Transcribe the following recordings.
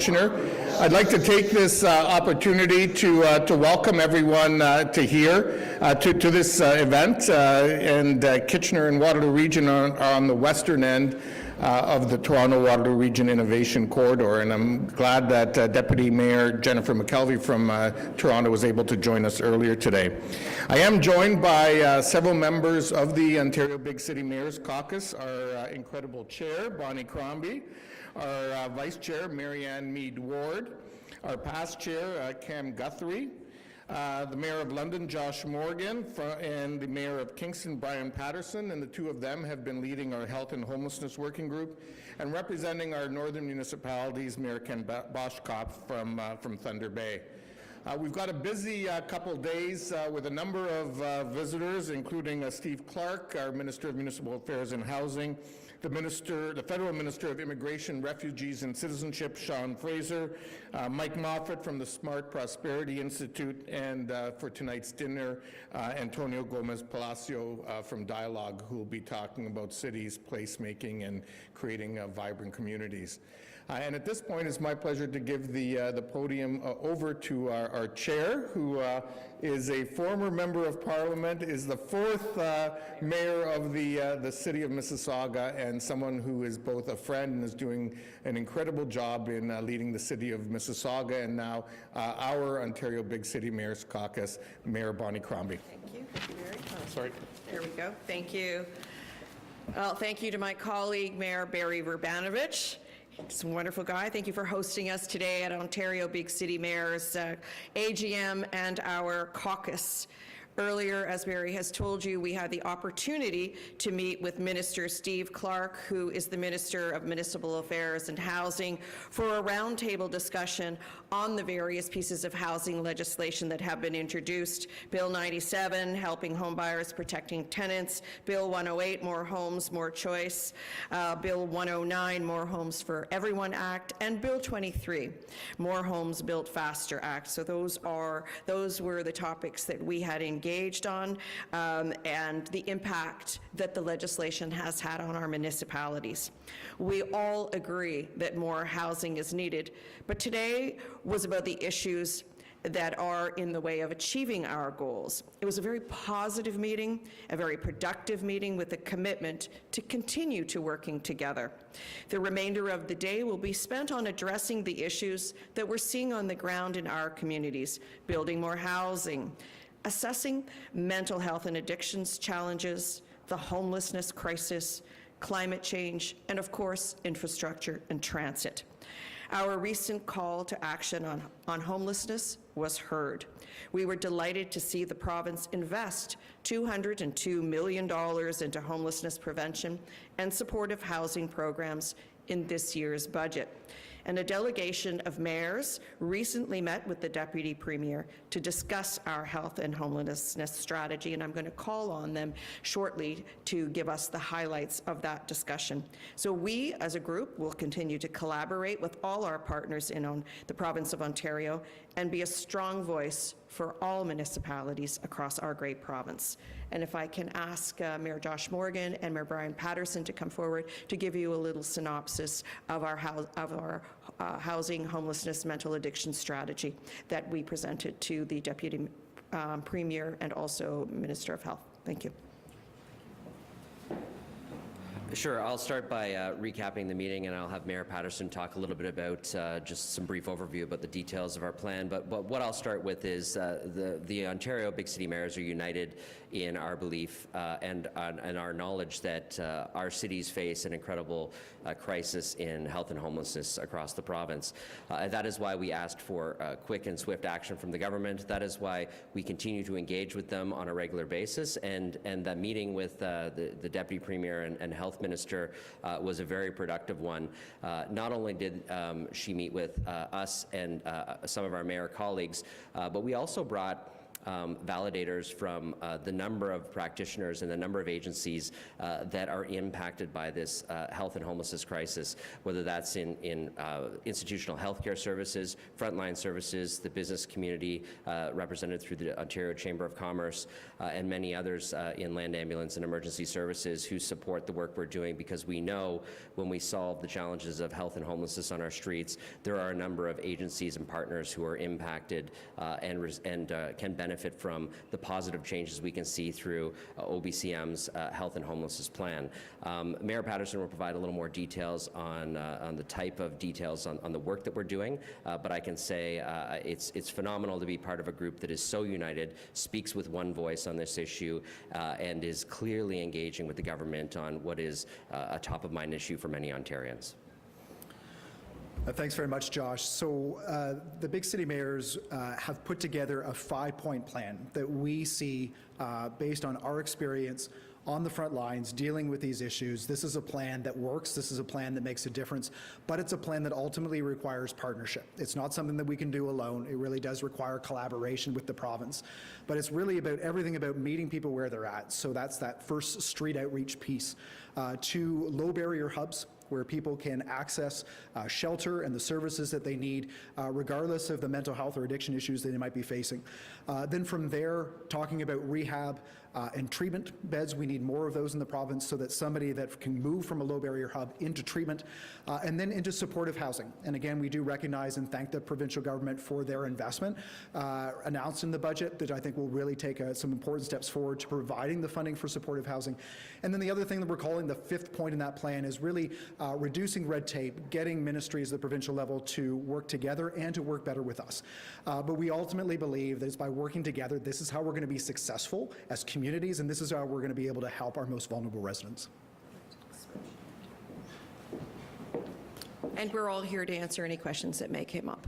Kitchener. I'd like to take this opportunity to welcome everyone to this event. Kitchener and Waterloo Region are on the western end of the Toronto-Waterloo Region Innovation Corridor, and I'm glad that Deputy Mayor Jennifer McKelvey from Toronto was able to join us earlier today. I am joined by several members of the Ontario Big City Mayors Caucus, our incredible chair, Bonnie Crombie, our vice chair, Marianne Mead-Ward, our past chair, Cam Guthrie, the Mayor of London, Josh Morgan, and the Mayor of Kingston, Brian Patterson, and the two of them have been leading our Health and Homelessness Working Group, and representing our northern municipalities, Mayor Ken Boschkopf from Thunder Bay. We've got a busy couple days with a number of visitors, including Steve Clark, our Minister of Municipal Affairs and Housing, the Federal Minister of Immigration, Refugees and Citizenship, Sean Fraser, Mike Moffat from the Smart Prosperity Institute, and for tonight's dinner, Antonio Gomez Palacio from Dialogue, who will be talking about cities, placemaking, and creating vibrant communities. And at this point, it's my pleasure to give the podium over to our chair, who is a former member of Parliament, is the fourth mayor of the city of Mississauga, and someone who is both a friend and is doing an incredible job in leading the city of Mississauga, and now our Ontario Big City Mayors Caucus, Mayor Bonnie Crombie. Thank you. Thank you very much. Sorry. There we go. Thank you. Well, thank you to my colleague, Mayor Barry Verbanovich. He's a wonderful guy. Thank you for hosting us today at Ontario Big City Mayors AGM and our caucus. Earlier, as Barry has told you, we had the opportunity to meet with Minister Steve Clark, who is the Minister of Municipal Affairs and Housing, for a roundtable discussion on the various pieces of housing legislation that have been introduced. Bill 97, Helping Homebuyers, Protecting Tenants, Bill 108, More Homes, More Choice, Bill 109, More Homes for Everyone Act, and Bill 23, More Homes Built Faster Act. So those were the topics that we had engaged on, and the impact that the legislation has had on our municipalities. We all agree that more housing is needed, but today was about the issues that are in the way of achieving our goals. It was a very positive meeting, a very productive meeting with a commitment to continue to working together. The remainder of the day will be spent on addressing the issues that we're seeing on the ground in our communities, building more housing, assessing mental health and addictions challenges, the homelessness crisis, climate change, and of course, infrastructure and transit. Our recent call to action on homelessness was heard. We were delighted to see the province invest $202 million into homelessness prevention and supportive housing programs in this year's budget. And a delegation of mayors recently met with the Deputy Premier to discuss our health and homelessness strategy, and I'm going to call on them shortly to give us the highlights of that discussion. So we, as a group, will continue to collaborate with all our partners in the province of Ontario and be a strong voice for all municipalities across our great province. And if I can ask Mayor Josh Morgan and Mayor Brian Patterson to come forward to give you a little synopsis of our housing, homelessness, mental addiction strategy that we presented to the Deputy Premier and also Minister of Health. Thank you. Sure, I'll start by recapping the meeting, and I'll have Mayor Patterson talk a little bit about just some brief overview about the details of our plan. But what I'll start with is the Ontario Big City Mayors are united in our belief and our knowledge that our cities face an incredible crisis in health and homelessness across the province. That is why we asked for quick and swift action from the government. That is why we continue to engage with them on a regular basis, and that meeting with the Deputy Premier and Health Minister was a very productive one. Not only did she meet with us and some of our mayor colleagues, but we also brought validators from the number of practitioners and the number of agencies that are impacted by this health and homelessness crisis, whether that's in institutional healthcare services, frontline services, the business community represented through the Ontario Chamber of Commerce, and many others in land ambulance and emergency services who support the work we're doing, because we know when we solve the challenges of health and homelessness on our streets, there are a number of agencies and partners who are impacted and can benefit from the positive changes we can see through OBCM's health and homelessness plan. Mayor Patterson will provide a little more details on the type of details on the work that we're doing, but I can say it's phenomenal to be part of a group that is so united, speaks with one voice on this issue, and is clearly engaging with the government on what is a top-of-mind issue for many Ontarians. Thanks very much, Josh. So the Big City Mayors have put together a 5-point plan that we see based on our experience on the front lines dealing with these issues. This is a plan that works. This is a plan that makes a difference, but it's a plan that ultimately requires partnership. It's not something that we can do alone. It really does require collaboration with the province, but it's really about everything about meeting people where they're at. So that's that first street outreach piece to low barrier hubs, where people can access shelter and the services that they need, regardless of the mental health or addiction issues that they might be facing. Then from there, talking about rehab and treatment beds. We need more of those in the province so that somebody that can move from a low barrier hub into treatment and then into supportive housing. And again, we do recognize and thank the provincial government for their investment announced in the budget that I think will really take some important steps forward to providing the funding for supportive housing. And then the other thing that we're calling the 5th point in that plan is really reducing red tape, getting ministries at the provincial level to work together and to work better with us. But we ultimately believe that it's by working together, this is how we're going to be successful as communities, and this is how we're going to be able to help our most vulnerable residents. And we're all here to answer any questions that may come up.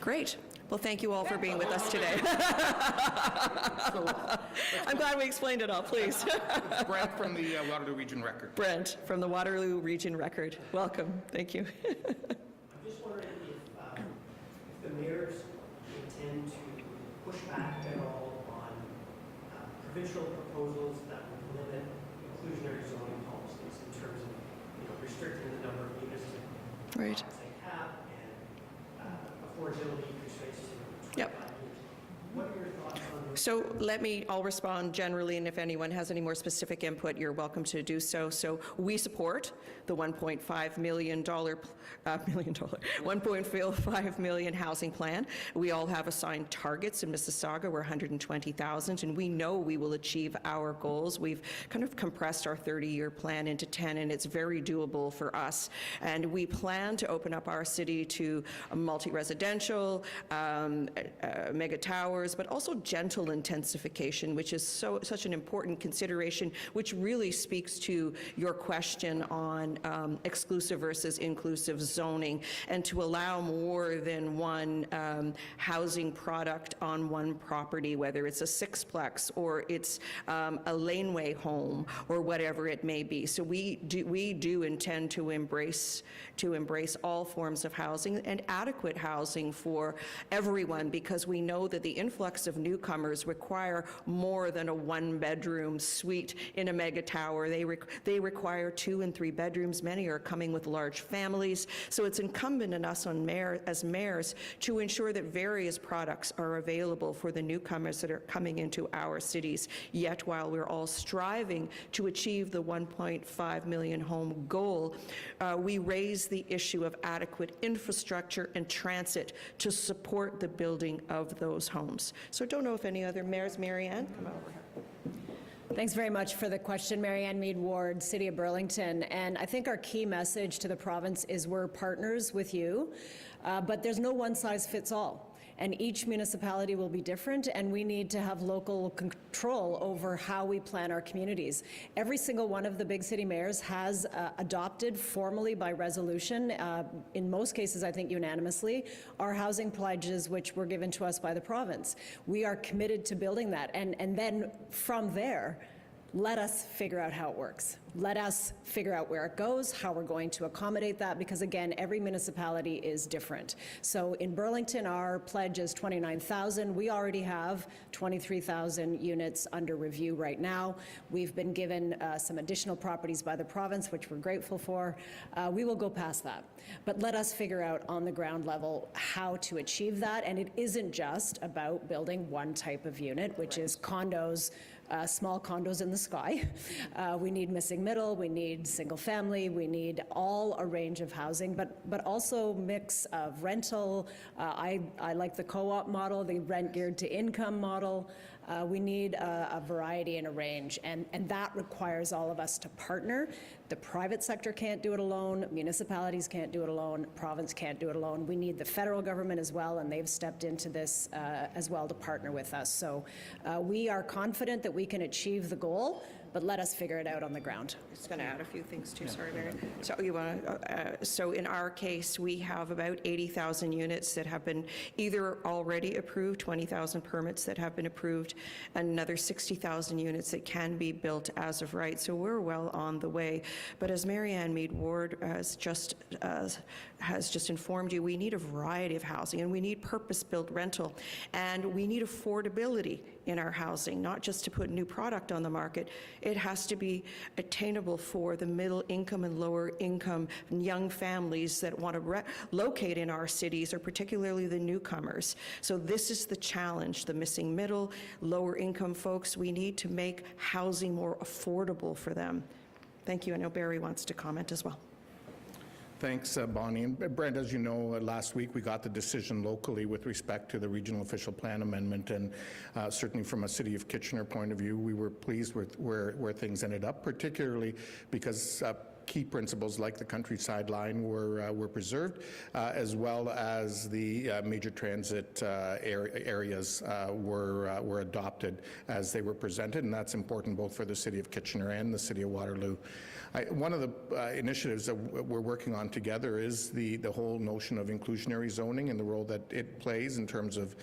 Great. Well, thank you all for being with us today. I'm glad we explained it all, please. Brent from the Waterloo Region Record. Brent from the Waterloo Region Record. Welcome. Thank you. I'm just wondering if the mayors intend to push back at all on provincial proposals that would limit inclusionary zoning policies in terms of restricting the number of units to Right. cap and affordability constraints to Yep. 25 years. What are your thoughts on this? So I'll respond generally, and if anyone has any more specific input, you're welcome to do so. So we support the $1.5 million, $1.5 million housing plan. We all have assigned targets in Mississauga. We're 120,000, and we know we will achieve our goals. We've kind of compressed our 30-year plan into 10, and it's very doable for us. And we plan to open up our city to multi-residential, mega towers, but also gentle intensification, which is such an important consideration, which really speaks to your question on exclusive versus inclusive zoning, and to allow more than one housing product on one property, whether it's a sixplex or it's a laneway home or whatever it may be. So we do intend to embrace all forms of housing and adequate housing for everyone, because we know that the influx of newcomers require more than a one-bedroom suite in a mega tower. They require 2 and 3 bedrooms. Many are coming with large families. So it's incumbent on us as mayors to ensure that various products are available for the newcomers that are coming into our cities. Yet while we're all striving to achieve the 1.5 million home goal, we raise the issue of adequate infrastructure and transit to support the building of those homes. So I don't know if any other mayors, Marianne, come over. Thanks very much for the question, Marianne Mead Ward, City of Burlington. And I think our key message to the province is we're partners with you, but there's no one size fits all. And each municipality will be different, and we need to have local control over how we plan our communities. Every single one of the big city mayors has adopted formally by resolution, in most cases I think unanimously, our housing pledges which were given to us by the province. We are committed to building that, and then from there, Let us figure out how it works. Let us figure out where it goes, how we're going to accommodate that, because again, every municipality is different. So in Burlington, our pledge is 29,000. We already have 23,000 units under review right now. We've been given some additional properties by the province, which we're grateful for. We will go past that. But let us figure out on the ground level how to achieve that. And it isn't just about building one type of unit, which is condos, small condos in the sky. We need missing middle, we need single family, we need all a range of housing, but also mix of rental. I like the co-op model, the rent geared to income model. We need a variety and a range, and that requires all of us to partner. The private sector can't do it alone, municipalities can't do it alone, province can't do it alone. We need the federal government as well, and they've stepped into this as well to partner with us. So we are confident that we can achieve the goal, but let us figure it out on the ground. I'm just going to add a few things too, sorry, Mary. So you want to, so in our case, we have about 80,000 units that have been either already approved, 20,000 permits that have been approved, and another 60,000 units that can be built as of right. So we're well on the way. But as Mary Ann Mead Ward has just informed you, we need a variety of housing, and we need purpose-built rental, and we need affordability in our housing, not just to put new product on the market. It has to be attainable for the middle income and lower income young families that want to locate in our cities, or particularly the newcomers. So this is the challenge, the missing middle, lower income folks. We need to make housing more affordable for them. Thank you. I know Barry wants to comment as well. Thanks, Bonnie. And Brent, as you know, last week we got the decision locally with respect to the regional official plan amendment, and certainly from a City of Kitchener point of view, we were pleased with where things ended up, particularly because key principles like the countryside line were preserved, as well as the major transit areas were adopted as they were presented, and that's important both for the City of Kitchener and the City of Waterloo. One of the initiatives that we're working on together is the whole notion of inclusionary zoning and the role that it plays in terms of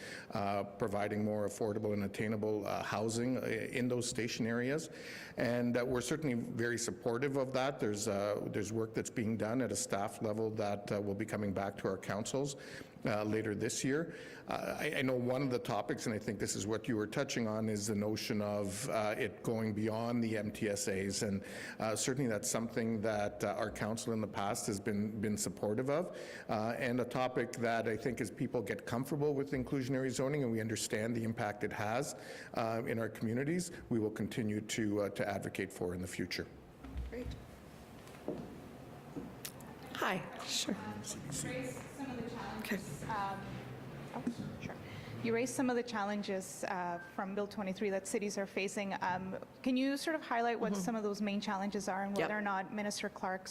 providing more affordable and attainable housing in those station areas. And we're certainly very supportive of that. There's work that's being done at a staff level that will be coming back to our councils later this year. I know one of the topics, and I think this is what you were touching on, is the notion of it going beyond the MTSAs, and certainly that's something that our council in the past has been supportive of, and a topic that I think as people get comfortable with inclusionary zoning and we understand the impact it has in our communities, we will continue to advocate for in the future. Great. Hi. Sure. Okay. Sure. You raised some of the challenges from Bill 23 that cities are facing. Can you sort of highlight what some of those main challenges are, and whether or not Minister Clark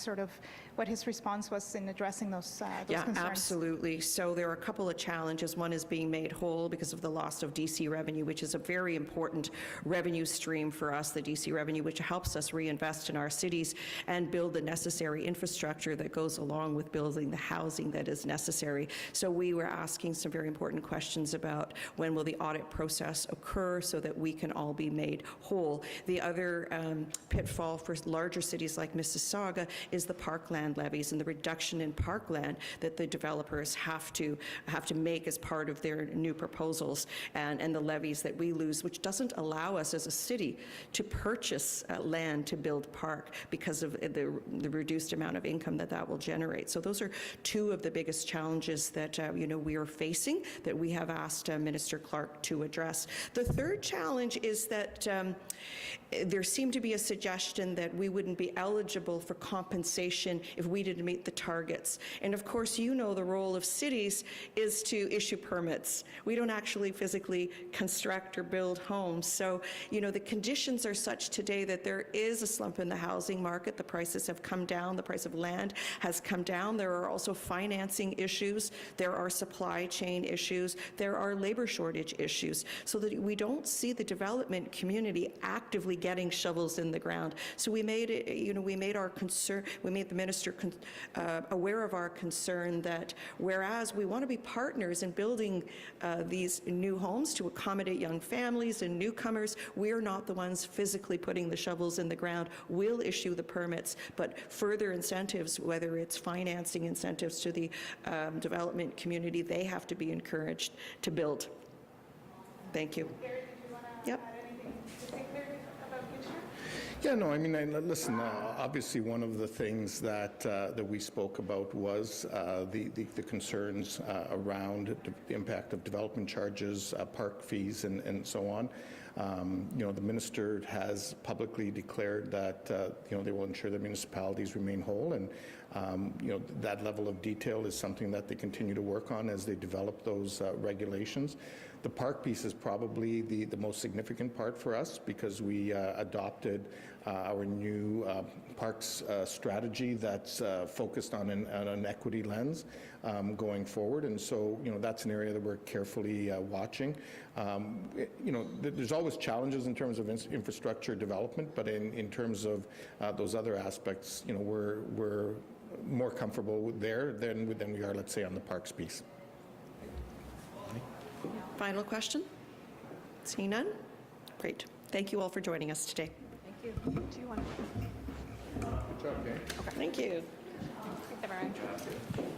what his response was in addressing those concerns? Absolutely. So there are a couple of challenges. One is being made whole because of the loss of DC revenue, which is a very important revenue stream for us, the DC revenue, which helps us reinvest in our cities and build the necessary infrastructure that goes along with building the housing that is necessary. So we were asking some very important questions about when will the audit process occur so that we can all be made whole. The other pitfall for larger cities like Mississauga is the parkland levies and the reduction in parkland that the developers have to make as part of their new proposals, and the levies that we lose, which doesn't allow us as a city to purchase land to build park because of the reduced amount of income that will generate. So those are two of the biggest challenges that we are facing, that we have asked Minister Clark to address. The third challenge is that there seemed to be a suggestion that we wouldn't be eligible for compensation if we didn't meet the targets. And of course, the role of cities is to issue permits. We don't actually physically construct or build homes. So, the conditions are such today that there is a slump in the housing market. The prices have come down. The price of land has come down. There are also financing issues. There are supply chain issues. There are our labor shortage issues, so that we don't see the development community actively getting shovels in the ground. So we made it, we made our concern, we made the minister aware of our concern that whereas we want to be partners in building these new homes to accommodate young families and newcomers, we're not the ones physically putting the shovels in the ground. We'll issue the permits, but further incentives, whether it's financing incentives to the development community, they have to be encouraged to build. Thank you. Gary, did you want to Yep. add anything particular about Kitchener? Yeah, no, I mean, listen, obviously, one of the things that we spoke about was the concerns around the impact of development charges, park fees, and so on. The minister has publicly declared that, they will ensure that municipalities remain whole, and, that level of detail is something that they continue to work on as they develop those regulations. The park piece is probably the most significant part for us, because we adopted our new parks strategy that's focused on an equity lens going forward, and so that's an area that we're carefully watching. There's always challenges in terms of infrastructure development, but in terms of those other aspects, we're more comfortable there than we are, let's say, on the parks piece. Final question? Seeing none? Great. Thank you all for joining us today. Thank you. Do you want to Thank you. take the